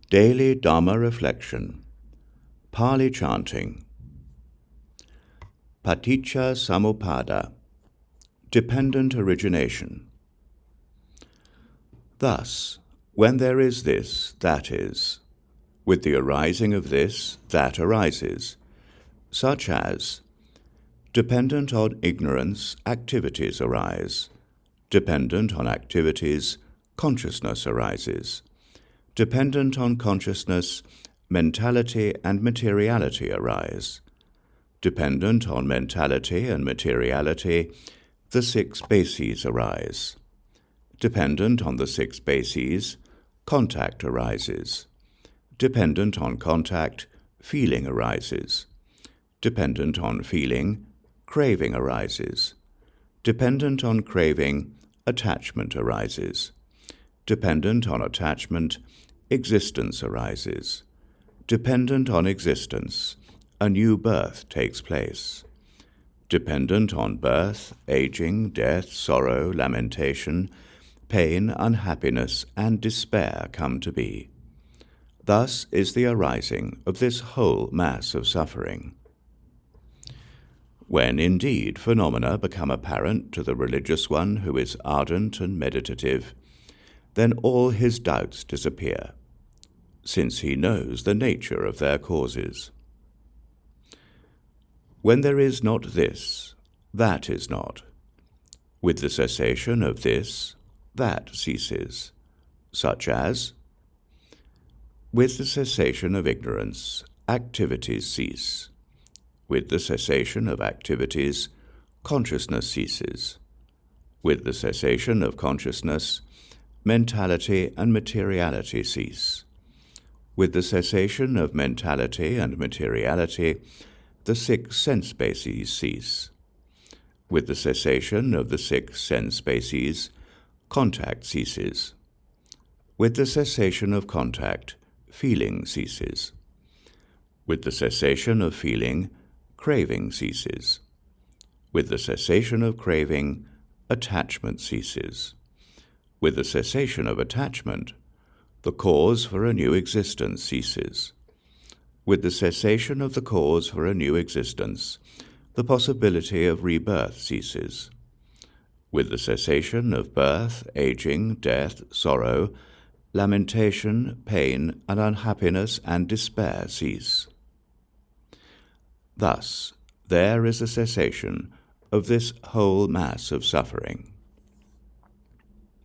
Daily Dhamma Reflection, Pali Chanting, Paṭiccasamuppāda Dependent Origination. Thus, when there is this, that is, with the arising of this, that arises, such as, dependent on ignorance, activities arise, dependent on activities, consciousness arises, dependent on consciousness, mentality and materiality arise, dependent on mentality and materiality, the six bases arise, dependent on the six bases, contact arises, dependent on contact, feeling arises, dependent on feeling, craving arises, dependent on craving, attachment arises, dependent on attachment, existence arises, dependent on existence, a new birth takes place, dependent on birth, aging, death, sorrow, lamentation, pain, unhappiness, and despair come to be. Thus is the arising of this whole mass of suffering. When indeed phenomena become apparent to the religious one who is ardent and meditative, then all his doubts disappear, since he knows the nature of their causes. When there is not this, that is not. With the cessation of this, that ceases, such as, with the cessation of ignorance, activities cease. With the cessation of activities, consciousness ceases. With the cessation of consciousness, mentality and materiality cease. With the cessation of mentality and materiality, the six sense bases cease. With the cessation of the six sense bases, contact ceases. With the cessation of contact, feeling ceases. With the cessation of feeling, craving ceases. With the cessation of craving, attachment ceases. With the cessation of attachment, the cause for a new existence ceases. With the cessation of the cause for a new existence, the possibility of rebirth ceases. With the cessation of birth, aging, death, sorrow, lamentation, pain, and unhappiness and despair cease. Thus, there is a cessation of this whole mass of suffering.